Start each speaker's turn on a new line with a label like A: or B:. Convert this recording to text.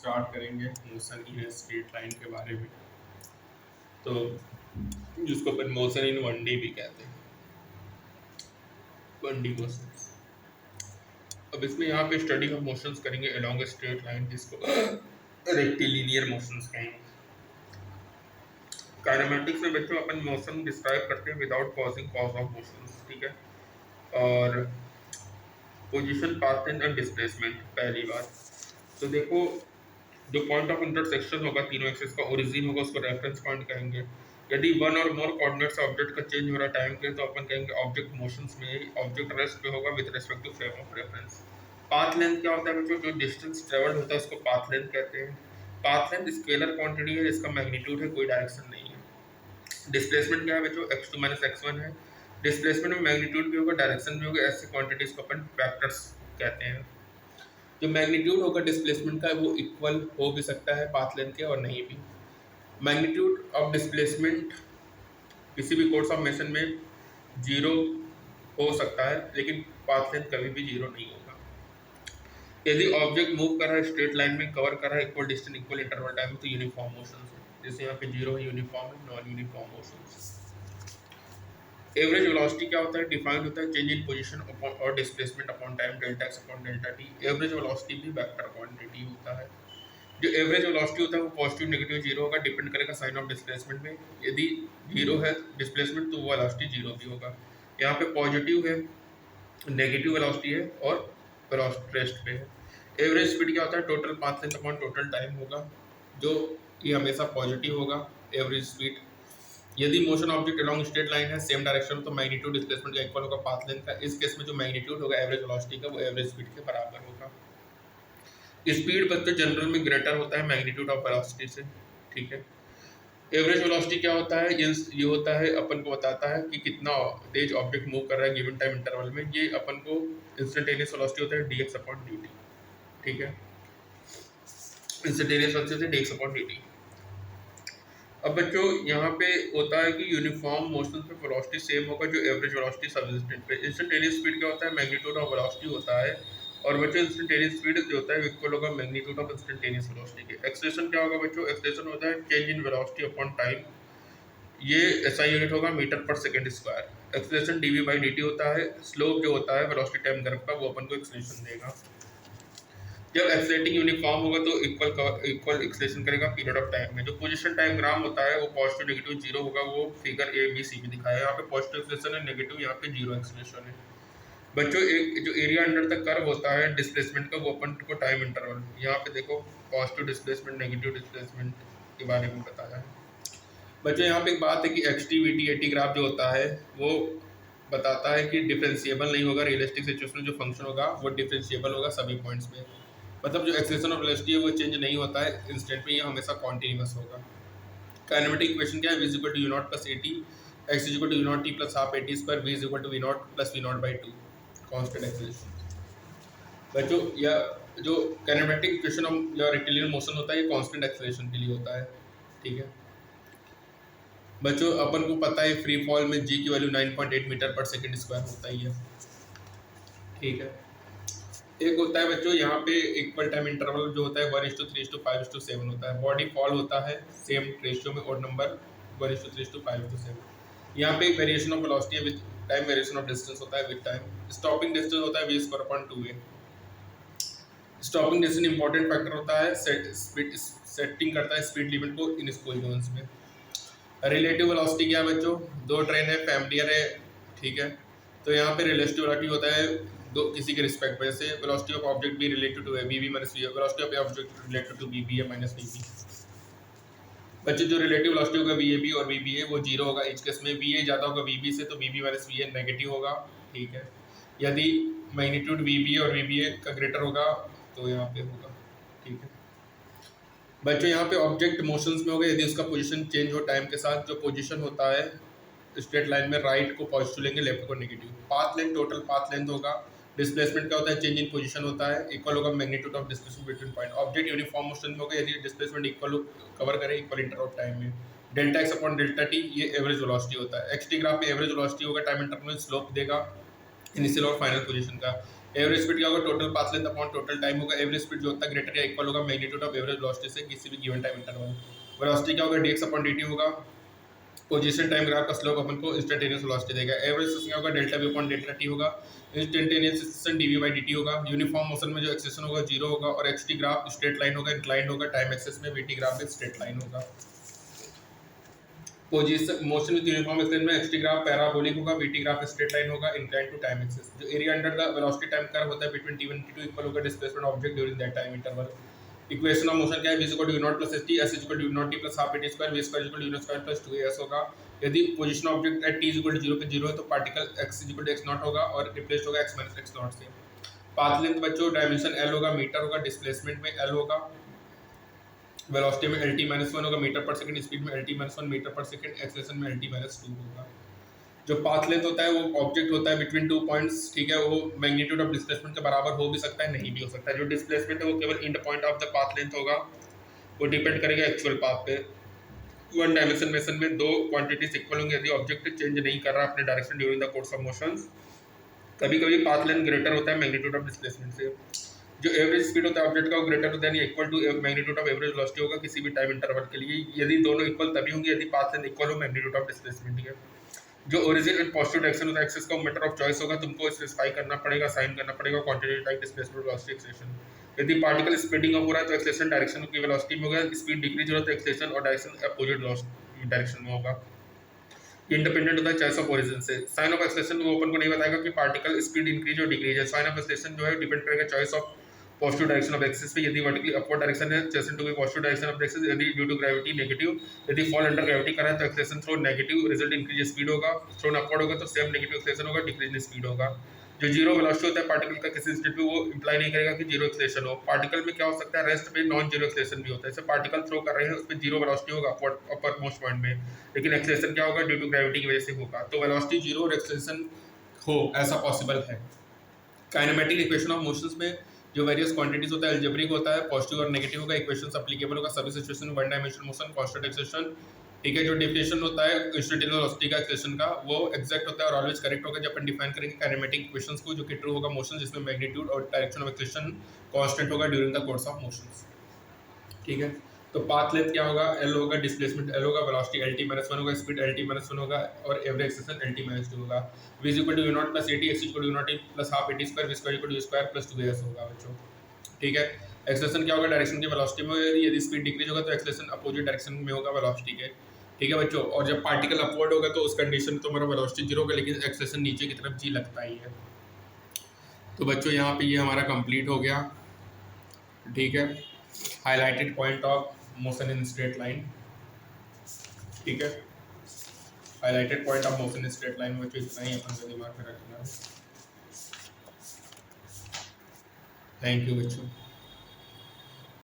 A: Start करेंगे motion in straight line के बारे में, तो जिसको अपन मोशन इन 1D भी कहते हैं, 1D मोशन। अब इसमें यहाँ पे स्टडी ऑफ मोशंस करेंगे अलोंग ए स्ट्रेट लाइन, जिसको रेक्टिलिनियर मोशंस कहेंगे। काइनेमेटिक्स में बच्चों अपन मोशन डिस्क्राइब करते हैं without causing cause of motions, ठीक है। और पोजीशन, पाथ एंड डिस्प्लेसमेंट, पहली बात तो देखो, जो पॉइंट ऑफ इंटरसेक्शन होगा तीनों एक्सिस का, ओरिजिन होगा, उसको रेफरेंस पॉइंट कहेंगे। यदि वन और मोर कोऑर्डिनेट्स ऑब्जेक्ट का चेंज हो रहा टाइम के, तो अपन कहेंगे ऑब्जेक्ट मोशंस में, ऑब्जेक्ट रेस्ट पे होगा with respect to frame of reference. Path length क्या होता है बच्चों, जो डिस्टेंस ट्रेवल्ड होता है उसको पाथ लेंथ कहते हैं। पाथ लेंथ स्केलर क्वांटिटी है जिसका मैग्नीट्यूड है, कोई डायरेक्शन नहीं है। डिस्प्लेसमेंट क्या है बच्चों, x2 माइनस x1 है। डिस्प्लेसमेंट में मैग्नीट्यूड भी होगा, डायरेक्शन भी होगा, ऐसी क्वांटिटीज को अपन वेक्टर्स कहते हैं। जो मैग्नीट्यूड होगा डिस्प्लेसमेंट का वो इक्वल हो भी सकता है पाथ लेंथ के और नहीं भी। मैग्नीट्यूड ऑफ डिस्प्लेसमेंट किसी भी कोर्स ऑफ मोशन में जीरो हो सकता है, लेकिन पाथ लेंथ कभी भी जीरो नहीं होगा। यदि ऑब्जेक्ट मूव कर रहा है स्ट्रेट लाइन में, कवर कर रहा है equal distance equal interval time, तो यूनिफॉर्म मोशन है। जैसे यहाँ पे जीरो है, यूनिफॉर्म है, non uniform motion. Average velocity क्या होता है, डिफाइंड होता है चेंज इन पोजीशन अपॉन और displacement upon time, delta x upon delta T. Average velocity भी वेक्टर क्वांटिटी होता है। जो एवरेज वेलोसिटी होता है वो पॉजिटिव नेगेटिव जीरो होगा, डिपेंड करेगा साइन ऑफ डिस्प्लेसमेंट में। यदि जीरो है डिस्प्लेसमेंट तो वो वेलोसिटी जीरो भी होगा। यहाँ पे पॉजिटिव है, नेगेटिव वेलोसिटी है और वेलोसिटी रेस्ट पे है। एवरेज स्पीड क्या होता है, total path length upon total time होगा, जो ये हमेशा पॉजिटिव होगा एवरेज स्पीड। यदि motion object along straight line है सेम डायरेक्शन, तो मैग्नीट्यूड डिस्प्लेसमेंट का इक्वल होगा पाथ लेंथ का। इस केस में जो मैग्नीट्यूड होगा एवरेज वेलोसिटी का वो एवरेज स्पीड के बराबर होगा। स्पीड बच्चों जनरल में ग्रेटर होता है मैग्नीट्यूड ऑफ वेलोसिटी से, ठीक है। एवरेज वेलोसिटी क्या होता है, ये होता है अपन को बताता है कि कितना तेज ऑब्जेक्ट मूव कर रहा है गिवन टाइम इंटरवल में। ये अपन को इंस्टेंटेनियस वेलोसिटी होता है dx अपॉन dt, ठीक है। इंस्टेंटेनियस वेलोसिटी से dx अपॉन dt। अब बच्चों यहाँ पे होता है कि यूनिफॉर्म मोशन पे वेलोसिटी सेम होगा जो एवरेज वेलोसिटी सब इंस्टेंट पे। इंस्टेंटेनियस स्पीड क्या होता है, मैग्नीट्यूड ऑफ वेलोसिटी होता है, और बच्चों इंस्टेंटेनियस स्पीड जो होता है इक्वल होगा मैग्नीट्यूड ऑफ इंस्टेंटेनियस वेलोसिटी के। एक्सेलरेशन क्या होगा बच्चों, एक्सेलरेशन होता है change in velocity upon time, ये SI यूनिट होगा मीटर पर second square. Acceleration dv by dt होता है। स्लोप जो होता है वेलोसिटी टाइम कर्व का वो अपन को एक्सेलरेशन देगा। जब एक्सेलरेटिंग यूनिफॉर्म होगा तो इक्वल एक्सेलरेशन करेगा पीरियड ऑफ टाइम में। जो पोजीशन टाइम ग्राम होता है वो पॉजिटिव नेगेटिव जीरो होगा, वो फिगर A B C में दिखाया है। यहाँ पे पॉजिटिव एक्सेलरेशन है, नेगेटिव यहाँ पे जीरो एक्सेलरेशन है। बच्चों एक जो एरिया अंडर द कर्व होता है डिस्प्लेसमेंट का, वो अपन को टाइम इंटरवल, यहाँ पे देखो पॉजिटिव डिस्प्लेसमेंट नेगेटिव डिस्प्लेसमेंट के बारे में बताया है। बच्चों यहाँ पे एक बात है कि XT ग्राफ जो होता है वो बताता है कि डिफरेंशिएबल नहीं होगा। रियलिस्टिक सिचुएशन में जो फंक्शन होगा वो डिफरेंशिएबल होगा सभी पॉइंट्स पे, मतलब जो एक्सेलरेशन ऑफ वेलोसिटी है वो चेंज नहीं होता है इंस्टेंट में, ये हमेशा कॉन्टिन्यूअस होगा। काइनेमेटिक इक्वेशन क्या है, v equal to u not plus AT, x equal to u not t plus half AT square, v equal to v not plus v not by 2, constant acceleration. बच्चों या जो kinematic equation of या rectilinear motion होता है ये constant acceleration के लिए होता है, ठीक है। बच्चों अपन को पता है फ्री फॉल में g की वैल्यू 9.8 मीटर पर सेकंड स्क्वायर होता ही है, ठीक है। एक होता है बच्चों यहाँ पे इक्वल टाइम इंटरवल जो होता है 1:3:5:7 होता है। बॉडी फॉल होता है सेम रेशियो में और नंबर 1:3:5:7। यहाँ पे एक वेरिएशन ऑफ वेलोसिटी है with time, variation of distance होता है विद टाइम। स्टॉपिंग डिस्टेंस होता है v²/2a। Stopping distance important factor होता है, सेटिंग करता है स्पीड लिमिट को इन स्कूल जोन्स में। रिलेटिव वेलोसिटी क्या है बच्चों, दो ट्रेन है फैमिलियर है, ठीक है। तो यहाँ पे रिलेटिव वेलोसिटी होता है दो किसी के रिस्पेक्ट में, जैसे velocity of object B related to bv minus v, velocity of object related to bba minus vb। बच्चे जो रिलेटिव वेलोसिटी होगा vab और vba वो जीरो होगा। इस केस में va ज़्यादा होगा vb से तो vb माइनस va नेगेटिव होगा, ठीक है। यदि मैग्नीट्यूड vba और vba का ग्रेटर होगा तो यहाँ पे होगा, ठीक है। बच्चों यहाँ पे ऑब्जेक्ट मोशंस में होगा यदि उसका पोजीशन चेंज हो टाइम के साथ। जो पोजीशन होता है स्ट्रेट लाइन में राइट को पॉजिटिव लेंगे, लेफ्ट को negative. Path length total path length होगा। डिस्प्लेसमेंट क्या होता है, चेंज इन पोजीशन होता है, इक्वल होगा magnitude of displacement between point. Object uniform motion में होगा यदि डिस्प्लेसमेंट इक्वल कवर करे इक्वल इंटरवल ऑफ टाइम में। Delta x upon delta T ये एवरेज वेलोसिटी होता है। XT ग्राफ पे एवरेज वेलोसिटी होगा टाइम इंटरवल में, स्लोप देगा इनिशियल और फाइनल पोजीशन का। एवरेज स्पीड क्या होगा, total path length upon total time होगा। एवरेज स्पीड जो होता है ग्रेटर या इक्वल होगा मैग्नीट्यूड ऑफ एवरेज वेलोसिटी से किसी भी गिवन टाइम इंटरवल। वेलोसिटी क्या होगा, dx अपॉन dt होगा। पोजीशन टाइम ग्राफ का स्लोप अपन को इंस्टेंटेनियस वेलोसिटी देगा। एवरेज एक्सेलेरेशन क्या होगा, delta v upon delta t होगा। Instantaneous acceleration dv by dt होगा। यूनिफॉर्म मोशन में जो एक्सेलेरेशन होगा 0 होगा और xt ग्राफ स्ट्रेट लाइन होगा, इंक्लाइंड होगा। टाइम एक्सेस में vt ग्राफ भी स्ट्रेट लाइन होगा। Position motion with uniform acceleration में xt ग्राफ पैराबोलिक होगा, vt ग्राफ स्ट्रेट लाइन होगा, इंक्लाइंड टू टाइम एक्सेस। जो area under the velocity time curve होता है बिटवीन t1 t2 इक्वल होगा displacement object during that time interval. Equation of motion क्या है, v equal to u not plus st, s equal to u not t plus half at square, v square equal to u not square plus 2as होगा। यदि position object at t equal to 0 पे 0 है तो particle x equal to x not होगा और replaced होगा x minus x not से। Path length बच्चों डायमेंशन l होगा, मीटर होगा, डिस्प्लेसमेंट में l होगा, वेलोसिटी में lt - 1 होगा, मीटर पर सेकंड स्पीड में lt - 1 मीटर पर सेकंड, एक्सेलरेशन में lt - 2 होगा। जो पाथ लेंथ होता है वो ऑब्जेक्ट होता है बिटवीन टू पॉइंट्स, ठीक है, वो मैग्नीट्यूड ऑफ डिस्प्लेसमेंट के बराबर हो भी सकता है, नहीं भी हो सकता है। जो डिस्प्लेसमेंट है वो केवल and point of the path length होगा, वो डिपेंड करेगा एक्चुअल पाथ पे। वन डायमेंशन मेथड में दो क्वांटिटीज इक्वल होंगी यदि ऑब्जेक्ट चेंज नहीं कर रहा अपने direction during the course of motion. कभी कभी पाथ लेंथ ग्रेटर होता है मैग्नीट्यूड ऑफ डिस्प्लेसमेंट से। जो एवरेज स्पीड होता है ऑब्जेक्ट का वो ग्रेटर देन या equal to magnitude of average velocity होगा किसी भी टाइम इंटरवल के लिए। यदि दोनों इक्वल तभी होंगे यदि पाथ लेंथ इक्वल हो मैग्नीट्यूड ऑफ डिस्प्लेसमेंट है। जो ओरिजिन एंड पॉजिटिव डायरेक्शन होता है एक्सिस का मैटर ऑफ चॉइस होगा, तुमको स्पेसिफाई करना पड़ेगा, साइन करना पड़ेगा quantity type displacement velocity acceleration. यदि पार्टिकल स्पीडिंग अप हो रहा है तो एक्सेलेरेशन डायरेक्शन की वेलोसिटी में होगा, स्पीड डिक्रीज हो रहा है तो एक्सेलेरेशन और डायरेक्शन अपोजिट डायरेक्शन में होगा। इंडिपेंडेंट होता है चॉइस ऑफ ओरिजिन से। साइन ऑफ एक्सेलेरेशन वो अपन को नहीं बताएगा कि पार्टिकल स्पीड इंक्रीज और डिक्रीज है। साइन ऑफ एक्सेलेरेशन जो है डिपेंड करेगा choice of positive direction of axis पे। यदि वर्टिकली अपवर्ड डायरेक्शन है acceleration to be positive direction of axis, यदि ड्यू टू ग्रेविटी नेगेटिव, यदि फॉल अंडर ग्रेविटी कर रहा है तो acceleration through negative, result increase speed होगा। थ्रोन अपवर्ड होगा तो सेम नेगेटिव एक्सेलेरेशन होगा, डिक्रीज स्पीड होगा। जो जीरो वेलोसिटी होता है पार्टिकल का किसी स्टेट पे वो इंप्लाई नहीं करेगा कि जीरो एक्सेलेरेशन हो। पार्टिकल में क्या हो सकता है, रेस्ट में नॉन जीरो एक्सेलेरेशन भी होता है। जैसे पार्टिकल थ्रो कर रहे हैं उसमें जीरो वेलोसिटी होगा अपर मोस्ट पॉइंट में, लेकिन एक्सेलेरेशन क्या होगा, ड्यू टू ग्रेविटी की वजह से होगा। तो वेलोसिटी जीरो और एक्सेलेरेशन हो ऐसा पॉसिबल है। काइनेमेटिक इक्वेशन ऑफ मोशंस में जो वेरियस क्वांटिटीज होता है एल्जेब्रिक होता है, पॉजिटिव और नेगेटिव होगा, इक्वेशंस एप्लीकेबल होगा सभी सिचुएशन में। One dimensional motion, constant acceleration, ठीक है। जो डेफिनेशन होता है इंस्टेंटेनियस वेलोसिटी का एक्सेलेरेशन का वो एग्जैक्ट होता है और ऑलवेज करेक्ट होगा जब अपन डिफाइन करेंगे काइनेमेटिक इक्वेशंस को, जो कि ट्रू होगा मोशन जिसमें मैग्नीट्यूड और डायरेक्शन ऑफ एक्सेलेरेशन कांस्टेंट होगा during the course of motions, ठीक है। तो पाथ लेंथ क्या होगा, एल होगा, डिस्प्लेसमेंट एल होगा, वेलोसिटी lt - 1 होगा, स्पीड lt - 1 होगा और एवरेज एक्सेलेरेशन lt - 2 होगा। v equal to u not plus at, x equal to u not plus half at square, v square equal to u square plus 2as होगा बच्चों, ठीक है। Acceleration क्या होगा, डायरेक्शन की वेलोसिटी में, यदि स्पीड डिक्रीज होगा तो एक्सेलेरेशन अपोजिट डायरेक्शन में होगा वेलोसिटी के, ठीक है बच्चों। और जब पार्टिकल अपवर्ड होगा तो उस कंडीशन में तो हमारा वेलोसिटी जीरो होगा लेकिन एक्सेलेरेशन नीचे की तरफ जी लगता ही है। तो बच्चों यहाँ पे ये हमारा कंप्लीट हो गया, ठीक है। Highlighted point of motion in straight line, ठीक है। Highlighted point of motion in straight line बच्चों इतना ही अपन को दिमाग में रखना है। थैंक यू बच्चों।